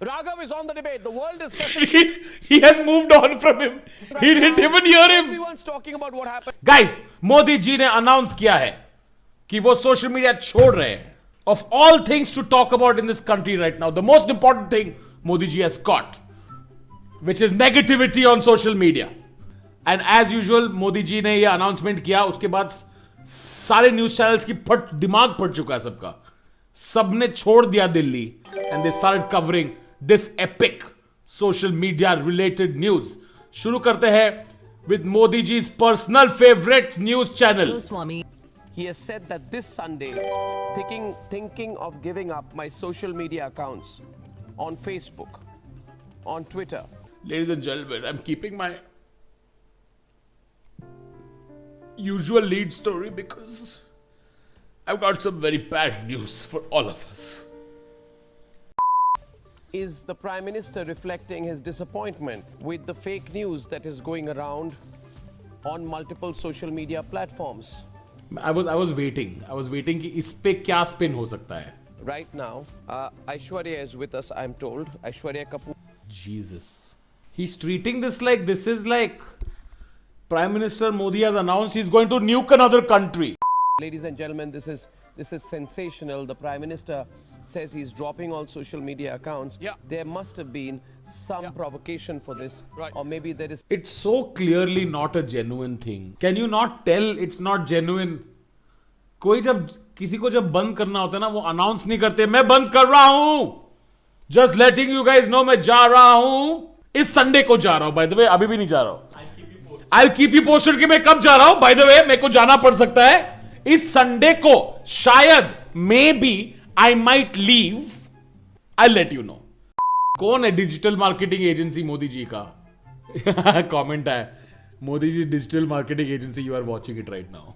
Raghav is on the debate. The world is he has moved on from him. He didn't even hear him. Everyone's talking about what happened. Guys, Modi ji ने announce किया है कि वो social media छोड़ रहे हैं. Of all things to talk about in this country right now, the most important thing Modi ji has caught, which is negativity on social media. And as usual, Modi ji ने ये announcement किया, उसके बाद सारे news channels की दिमाग फट चुका है सबका. सबने छोड़ दिया Delhi and they started covering this epic social media related news. शुरू करते हैं with Modi ji's personal favorite news channel. He has said that this Sunday, thinking of giving up my social media accounts on Facebook, on Twitter. Ladies and gentlemen, I'm keeping my usual lead story because I've got some very bad news for all of us. Is the Prime Minister reflecting his disappointment with the fake news that is going around on multiple social media platforms? I was waiting कि इस पे क्या spin हो सकता है. Right now, Aishwarya is with us, I'm told. Aishwarya Kapoor. Jesus. He's treating this like this is like Prime Minister Modi has announced he's going to nuke another country. Ladies and gentlemen, this is sensational. The Prime Minister says he's dropping all social media accounts. Yeah. There must have been some provocation for this. Right. Or maybe there is... It's so clearly not a genuine thing. Can you not tell it's not genuine? कोई जब किसी को जब बंद करना होता है ना, वो अनाउंस नहीं करते मैं बंद कर रहा हूं. Just letting you guys know मैं जा रहा हूं. इस संडे को जा रहा हूं. By the way, अभी भी नहीं जा रहा हूं. I'll keep you posted कि मैं कब जा रहा हूं. By the way, मेरे को जाना पड़ सकता है. इस संडे को शायद maybe I might leave. I'll let you know. कौन है digital marketing agency Modi ji का? कमेंट है Modi ji digital marketing agency. You are watching it right now.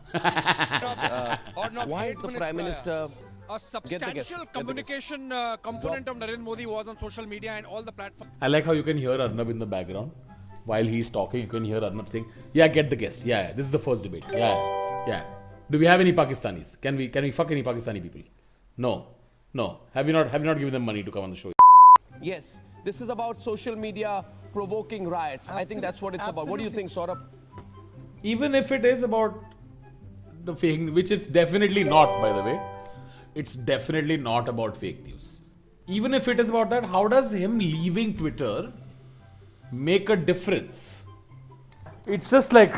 Why is the Prime Minister... A substantial communication component of Narendra Modi was on social media and all the platforms. I like how you can hear Arnab in the background. While he's talking, you can hear Arnab saying, yeah, get the guest. Yeah, this is the first debate. Yeah. Do we have any Pakistanis? Can we fuck any Pakistani people? No. Have you not given them money to come on the show? Yes, this is about social media provoking riots. I think that's what it's about. What do you think, Saurabh? Even if it is about the fake, which it's definitely not, by the way. It's definitely not about fake news. Even if it is about that, how does him leaving Twitter make a difference? It's just like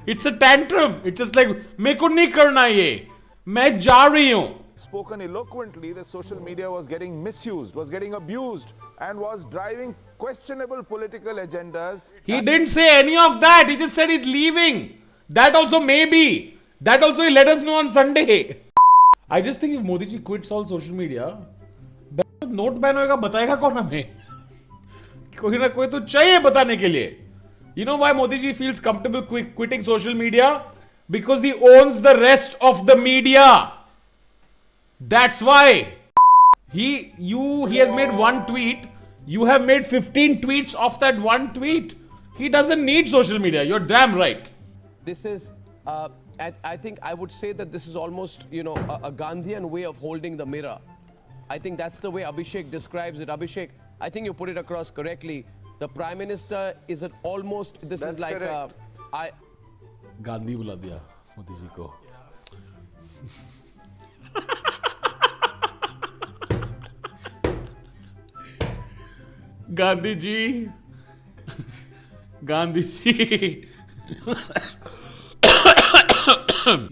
it's a tantrum. It's just like मेरे को नहीं करना ये, मैं जा रही हूँ. Spoken eloquently that social media was getting misused, was getting abused, and was driving questionable political agendas. He didn't say any of that. He just said he's leaving. That also maybe. That also he let us know on Sunday. I just think if Modi ji quits all social media, note ban होगा, बताएगा कौन हमें? कोई ना कोई तो चाहिए बताने के लिए. You know why Modi ji feels comfortable quitting social media? Because he owns the rest of the media. That's why. He has made one tweet. You have made 15 tweets off that one tweet. He doesn't need social media. You're damn right. This is, I think I would say that this is almost, a Gandhian way of holding the mirror. I think that's the way Abhishek describes it. Abhishek, I think you put it across correctly. The Prime Minister is almost, this That's is like, correct. Gandhi बुला दिया मोदी जी को.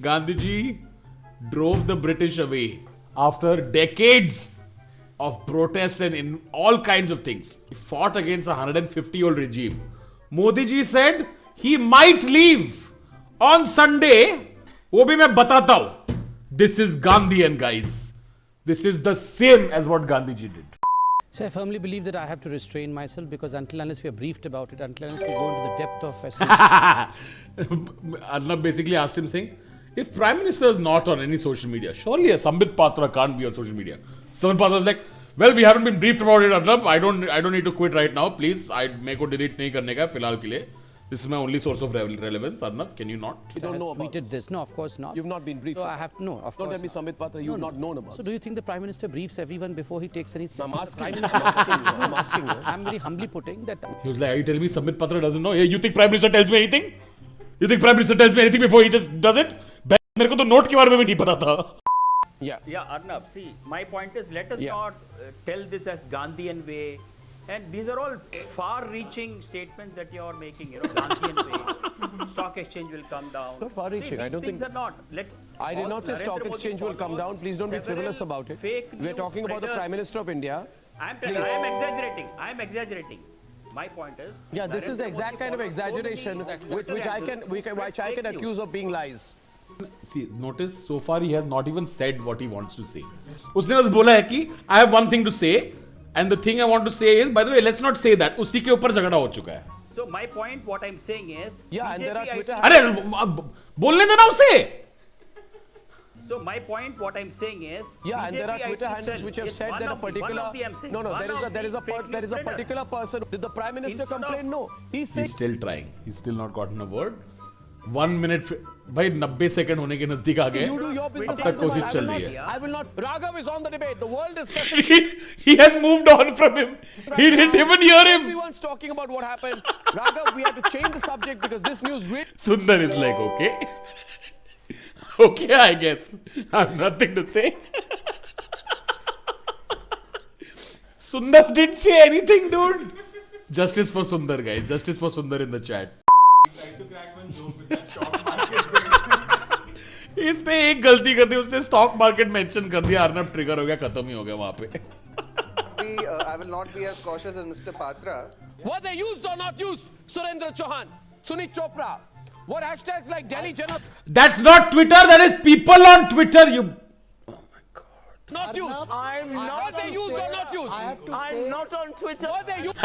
Gandhi ji drove the British away after decades of protests and in all kinds of things. He fought against a 150-year-old regime. Modi ji said he might leave on Sunday. वो भी मैं बताता हूं. This is Gandhian, guys. This is the same as what Gandhi ji did. So I firmly believe that I have to restrain myself because until unless we are briefed about it, until unless we go into the depth of estimation. Arnab basically asked him saying, if Prime Minister is not on any social media, surely a Sambit Patra can't be on social media. Sambit Patra was like, well, we haven't been briefed about it, Arnab. I don't need to quit right now. Please, मेरे को delete नहीं करने का फिलहाल के लिए. This is my only source of relevance. Arnab, can you not? You don't know about tweeted this. No, of course not. You've not been briefed. So on I that. have to know. Of Don't course tell me not. Samit Patra, you've not known about. So do you think the Prime Minister briefs everyone before he takes any step? I'm asking. Prime I'm Minister, asking you. I'm asking you. I'm very humbly putting that. He was like, are you telling me Samit Patra doesn't know? Hey, you think Prime Minister tells me anything? You think Prime Minister tells me anything before he just does it? मेरे को तो note के बारे में भी नहीं पता था. Yeah. Yeah, Arnab, see, my point is let us Yeah. not tell this as Gandhian way. And these are all far-reaching statements that you are making, Gandhian way. Stock exchange will come down. Not far-reaching, See, I these don't things think- are not. I did not say Narendra stock Modi exchange will come follows down. Please don't be several frivolous about it. fake We are news talking about the spreaders. Prime Minister of India. I am exaggerating. I am exaggerating. My point is. Yeah, this is the Narendra exact Modi kind of follows so many exaggeration which I can fake news. accuse of being lies. See, notice so far he has not even said what he wants to say. उसने बस बोला है कि I have one thing to say and the thing I want to say is, by the way, let's not say that. उसी के ऊपर झगड़ा हो चुका है. So my point, what I'm saying is. Yeah, and there are BJP, I Twitter think- अरे बोलने देना उसे. So my point, what I'm saying is. Yeah, and there are BJP, I Twitter think, handles which have is said one that a of the- one particular of the, I'm saying, no, one there is of a there is a the fake there is a news particular person. Did the Prime Minister Instead of- complain? No, he's He's saying. still trying. He's still not gotten a word. 1 minute. भाई 90 second होने के नजदीक आ गए. You do your business. अब तक कोशिश चल रही है. I will not. Raghav is on the debate. The world is discussing. He has moved on from him. He didn't even hear him. Everyone's talking about what happened. Raghav, we have to change the subject because this news really. Sundar is like, okay. Okay, I guess. I have nothing to say. Sundar didn't say anything, dude. Justice for Sundar, guys. Justice for Sundar in the chat. इसने एक गलती कर दी, उसने stock market mention कर दिया, Arnab trigger हो गया, खत्म ही हो गया वहां पे. I will not be as cautious as Mr. Patra. Were they used or not used? Surendra Chauhan, Sunit Chopra. What hashtags like Delhi Genocide That's not Twitter, that is people on Twitter. You. not used? I'm Were not they used or not used? I have to I'm not on Twitter. Were they used?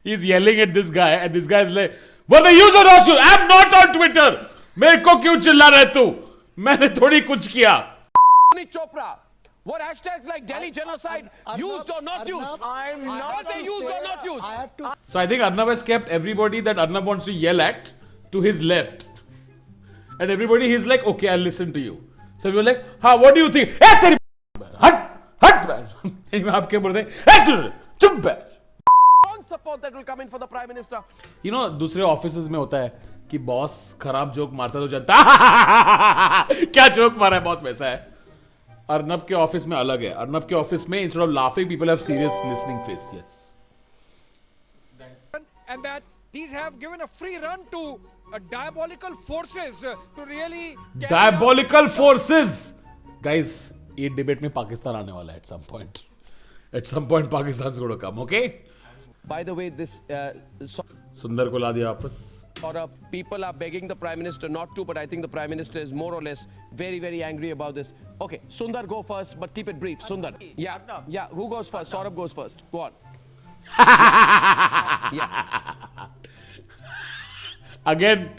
He's yelling at this guy, and this guy is like, "Were they used or not used? I'm not on Twitter. मेरे को क्यों चिल्ला रहे तू? मैंने थोड़ी कुछ किया." Sunit Chopra. What hashtags like Delhi Genocide used or not used? I'm Were not they used or not used? I have to So I think Arnab has kept everybody that Arnab wants to yell at to his left, and everybody he's like, "Okay, I'll listen to you." So we're like, "हाँ, what do you think?" "ए तेरी हट." आप क्या बोलते हैं? चुप बैठ. Strong support that will come in for the Prime Minister. You know, दूसरे ऑफिसेज में होता है कि बॉस खराब जोक मारता है तो जनता क्या जोक मारा है बॉस, वैसा है. अर्नब के ऑफिस में अलग है. अर्नब के ऑफिस में instead of laughing people have serious listening face. Yes. And that these have given a free run to diabolical forces to really carry out- diabolical forces. Guys, ये डिबेट में पाकिस्तान आने वाला है at some point. At some point Pakistan gonna come. Okay, By the way, this सुंदर को ला दिया वापस. sort of people are begging the Prime Minister not to, but I think the Prime Minister is more or less very, very angry about this. Okay, Sundar, go first, but keep it brief. Sundar. Yeah, yeah. Who goes first? Saurabh goes first. Go on. Yeah. Again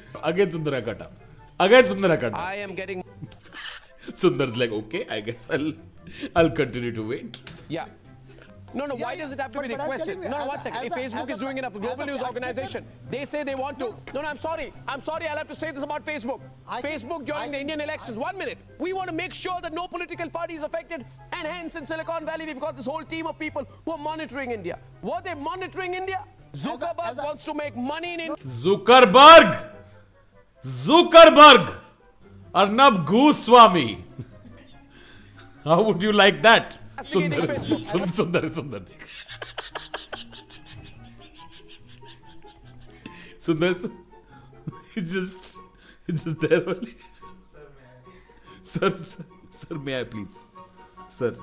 Sundar cut up. Again Sundar cut up. I am getting. Sundar's like, okay, I guess I'll continue to wait. Yeah. No, why does it have to be but I'm requested? telling you, No, as one a- second. If as a- Facebook as is a- doing it up, the Global as a News fact Organization, they say they want to. No, I'm sorry. I'll have to say this about Facebook. Facebook during the Indian elections. 1 minute. We want to make sure that no political party is affected, and hence in Silicon Valley we've got this whole team of people who are monitoring India. Were they monitoring India? Zuckerberg wants to make money in India. Zuckerberg! Arnab Goswami. How would you like that? Investigating Facebook. Sundar. Sundar, he's just there only. Sir, may I please? Sir.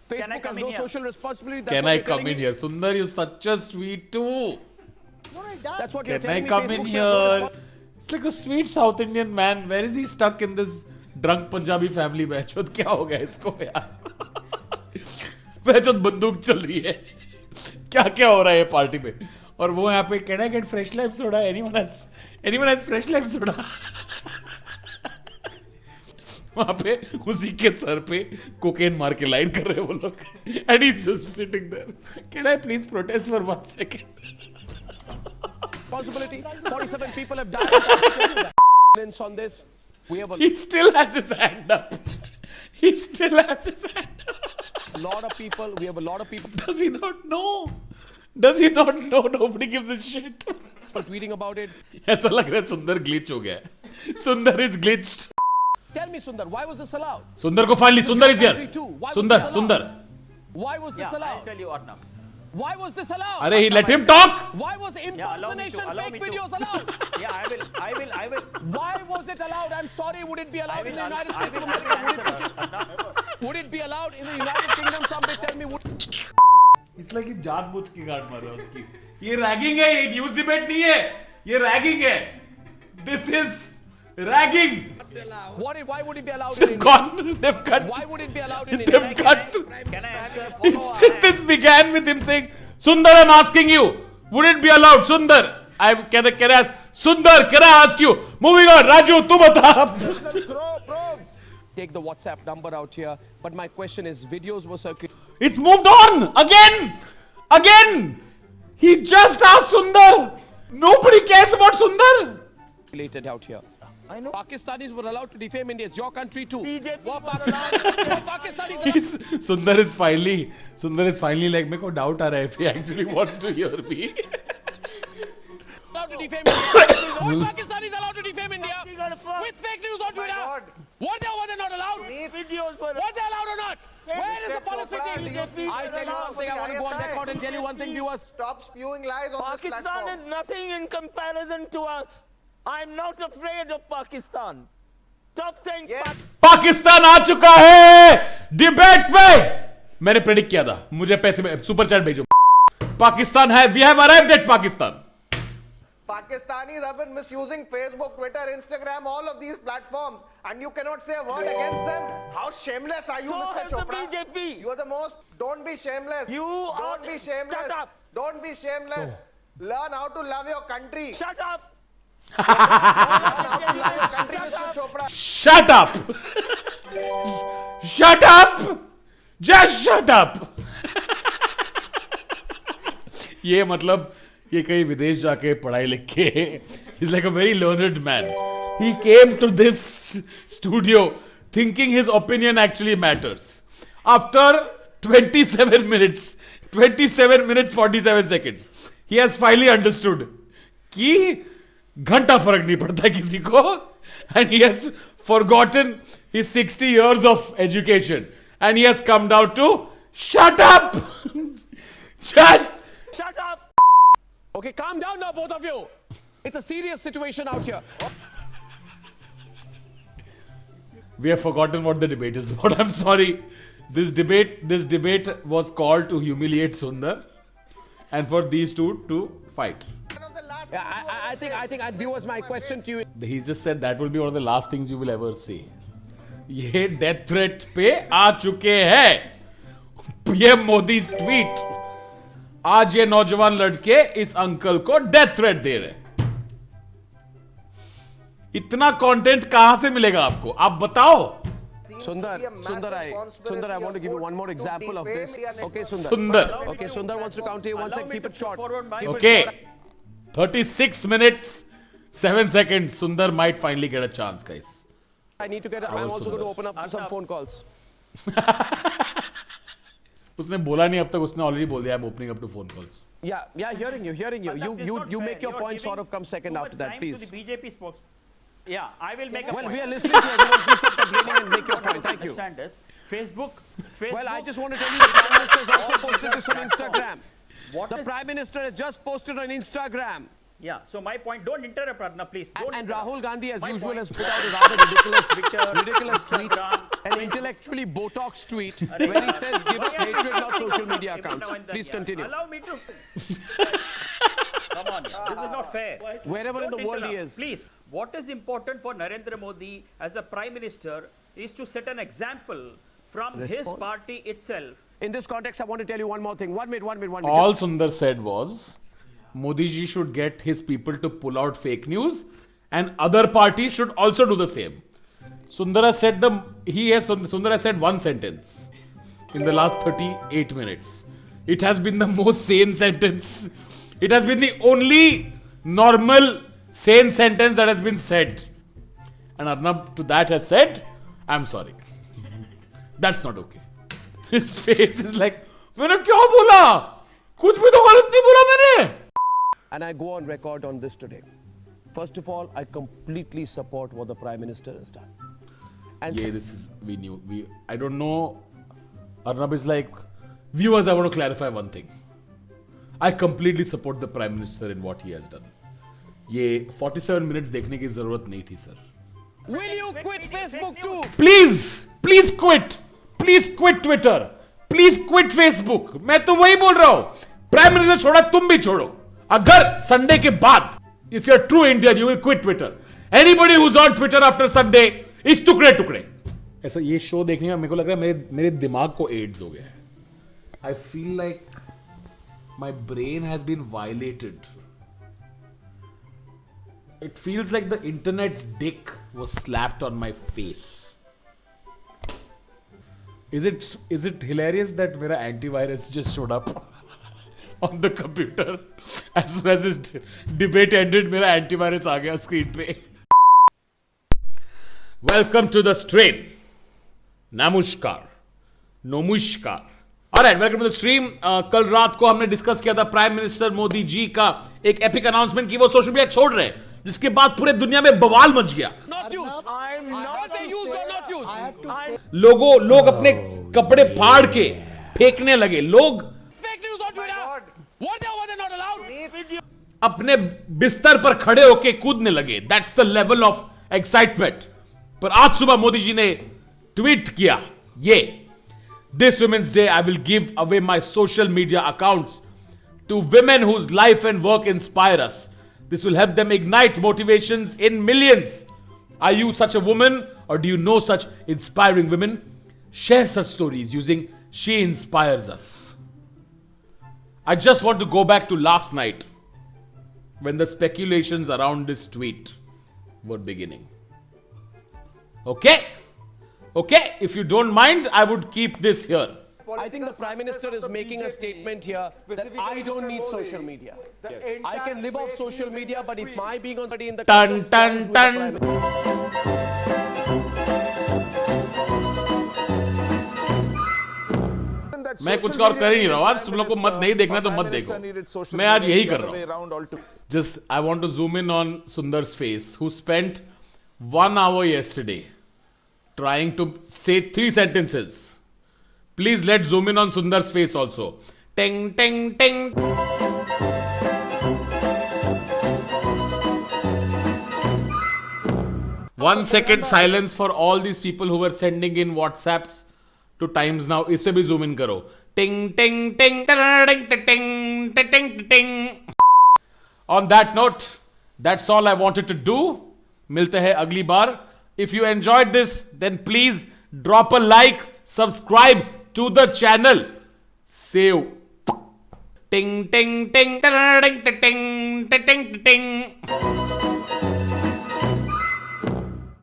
Can I Facebook has come in no here? social responsibility. That's Can what I you're come telling in me? here? Sundar, you're such a sweet too. That's what you're Can I telling me. come Facebook in should have no here? It's like a sweet South Indian man. Where is he stuck in this drunk Punjabi family bench? क्या हो गया इसको यार? बैचों बंदूक चल रही है. क्या हो रहा है ये पार्टी में? और वो यहाँ पे can I get fresh lime soda? Anyone has fresh lime soda? वहां पे उसी के सर पे कोकेन मार के लाइन कर रहे हैं वो लोग and he is just sitting there can I please protest for 1 second Responsibility. 47 people have died on this. We have he still has his hand up he still has his hand up. a lot of people. We have a lot of people Does he not know nobody gives a shit tweeting about it. ऐसा लग रहा है सुंदर glitch हो गया है सुंदर is glitched Tell me, Sundar, why was this allowed? सुंदर को फाइनली सुंदर इज हियर सुंदर सुंदर Why was this Yeah, I'll allowed? tell you what now. Why was this allowed? अरे he let him talk Why was allow me to, impersonation allow fake me to. videos allowed? Yeah, I will. Why was it allowed? I'm sorry, would it be allowed in the United States of I will America? answer. Would it be allowed in the United Kingdom? Somebody tell me. It's like ये जानबूझ के गांड मार रहा है उसकी ये ragging है ये न्यूज़ डिबेट नहीं है ये रैगिंग है this is ragging Why would it be allowed in they've India? gone they've cut Why would it be allowed in they've India? cut Can I ask a Instead, this began with him saying, Sundar, I'm asking you, would it be allowed? Sundar, can I ask, Sundar, can I ask you? Moving on, Raju, tu bata. Probes. Take the WhatsApp number out here. But my question is, videos were It's moved on again. He just asked Sundar. Nobody cares about Sundar. circulated out here. I know. Pakistanis were allowed to defame India. It's your country too. BJP Were was allowed. Pakistanis allowed Sundar is finally like, मेरे को doubt आ रहा है if he actually wants to hear me. to defame India? Were Pakistanis allowed to defame India? With fake news on Twitter? God. Were they not allowed? Videos were Were they allowed or not? Where is the Mr. policy Chopra, team? DSP I tell you one thing, I want to go on record and tell you one thing, viewers. Stop spewing lies on this Pakistan platform. is nothing in comparison to us. I'm not afraid of Pakistan. Stop saying Yes. Pakistan आ चुका है debate में मैंने predict किया था मुझे पैसे में super chat भेजो पाकिस्तान है we have arrived at Pakistan Pakistanis have been misusing Facebook, Twitter, Instagram, all of these platforms, and you cannot say a word against them. How shameless are you, So Mr. has the Chopra? BJP. You are the most. Don't be shameless. You Don't are- be shameless. Shut up. Don't be shameless. Learn how to love your country. Shut up. Learn how to love your country, Mr. Chopra. Shut up shut up just shut up ये मतलब ये कहीं विदेश जाके पढ़ाई लिख के is like a very learned man he came to this studio thinking his opinion actually matters after 27 minutes 47 seconds he has finally understood कि घंटा फर्क नहीं पड़ता किसी को and he has forgotten his 60 years of education and he has come down to shut up just Shut up. Okay, calm down now, both of you. It's a serious situation out here. we have forgotten what the debate is about. I'm sorry. This debate was called to humiliate Sundar and for these two to fight. One of the last Yeah, I think, viewers, my question to you. He just said that will be one of the last things you will ever say. ये death threat पे आ चुके हैं PM Modi tweet आज ये नौजवान लड़के इस uncle को डेथ थ्रेट दे रहे इतना कंटेंट कहां से मिलेगा आपको आप बताओ Sundar, I want to give you one more example of this. Okay, Sundar. Sundar. Okay, Sundar wants to counter you one Allow second. me Keep to it short. put forward my- Keep it Okay. short. 36 minutes 7 seconds Sundar might finally get a chance guys I need to get. I'm also Sundar. going to open up to some phone calls. उसने बोला नहीं अब तक उसने already बोल दिया I'm opening up to phone calls Yeah, hearing you. It's You not make fair. your You're point sort giving of come second too after much that, time please. to the BJP spokes. Yeah, I will make a Well, point. we are listening to everyone. Please stop complaining and make your point. Thank you. Understand this. Facebook. Well, I just want to tell you the Prime Minister has also posted this on Instagram. What The is- Prime Minister has just posted on Instagram. Yeah, so my point, don't interrupt, Arna, please. Don't And interrupt. Rahul Gandhi, as My usual, point- has put out a rather ridiculous tweet, Instagram. an intellectually Botox tweet, where he says, "Give up hatred, not social media accounts." Please continue. Allow me to. Come on, yeah. This is not fair. Wherever in Don't the world he interrupt. is. Please, what is important for Narendra Modi as a Prime Minister is to set an example from his Respond. party itself. In this context, I want to tell you one more thing. One minute. all Sundar said was Modi ji should get his people to pull out fake news and other parties should also do the same Sundar has said one sentence in the last 38 minutes. It has been the most sane sentence. It has been the only normal sane sentence that has been said. And Arnab to that has said, I'm sorry. That's not okay. His face is like, मैंने क्या बोला? कुछ भी तो गलत नहीं बोला मैंने. And I go on record on this today. First of all, I completely support what the Prime Minister has done. And I don't know. Arnab is like, viewers, I want to clarify one thing. I completely support the Prime Minister in what he has done. ये 47 minutes देखने की जरूरत नहीं थी sir. Will you quit Facebook too? Please quit. Please quit Twitter. Please quit Facebook. मैं तो वही बोल रहा हूं. Prime Minister छोड़ा, तुम भी छोड़ो. अगर संडे के बाद, if you're true Indian, you will quit Twitter. Anybody who's on Twitter after Sunday is टुकड़े टुकड़े. ऐसा ये शो देखने का मेरे को लग रहा है मेरे दिमाग को एड्स हो गया है. I feel like my brain has been violated. It feels like the internet's dick was slapped on my face. Is it hilarious that मेरा antivirus just showed up on the computer as soon as this debate ended? मेरा antivirus आ गया screen पे. Welcome to the stream. Namushkar. Nomushkar. Alright, welcome to the stream. कल रात को हमने discuss किया था प्राइम मिनिस्टर मोदी जी का एक एपिक अनाउंसमेंट की वो सोशल मीडिया छोड़ रहे हैं, जिसके बाद पूरे दुनिया में बवाल मच गया. Not used. I'm not They used or not used? लोग अपने कपड़े फाड़ के फेंकने लगे. लोग Fake news on Twitter. Were they not allowed? अपने बिस्तर पर खड़े होके कूदने लगे. That's the level of excitement. पर आज सुबह मोदी जी ने ट्वीट किया ये, This Women's Day I will give away my social media accounts to women whose life and work inspire us. This will help them ignite motivations in millions. Are you such a woman, or do you know such inspiring women? Share such stories using She Inspires Us. I just want to go back to last night when the speculations around this tweet were beginning. Okay, if you don't mind, I would keep this here. I think the Prime Minister is making a statement here that I don't need social media. I can live off social media, but if my being on the in the Dun, dun, dun. मैं कुछ और कर ही नहीं रहा हूं. आज तुम लोग को मत नहीं देखना तो मत देखो. मैं आज यही कर रहा हूं. Just I want to zoom in on Sundar's face, who spent 1 hour yesterday trying to say 3 sentences. Please let's zoom in on Sundar's face also. Ting, ting, ting. One second silence for all these people who were sending in WhatsApps to Times Now. इस पे भी zoom in करो. Ting, ting, ting, ting, ting, ting, ting, ting. On that note, that's all I wanted to do. मिलते हैं अगली बार. If you enjoyed this, then please drop a like, subscribe to the channel. Save. Ting, ting, ting, ting, ting, ting, ting, ting.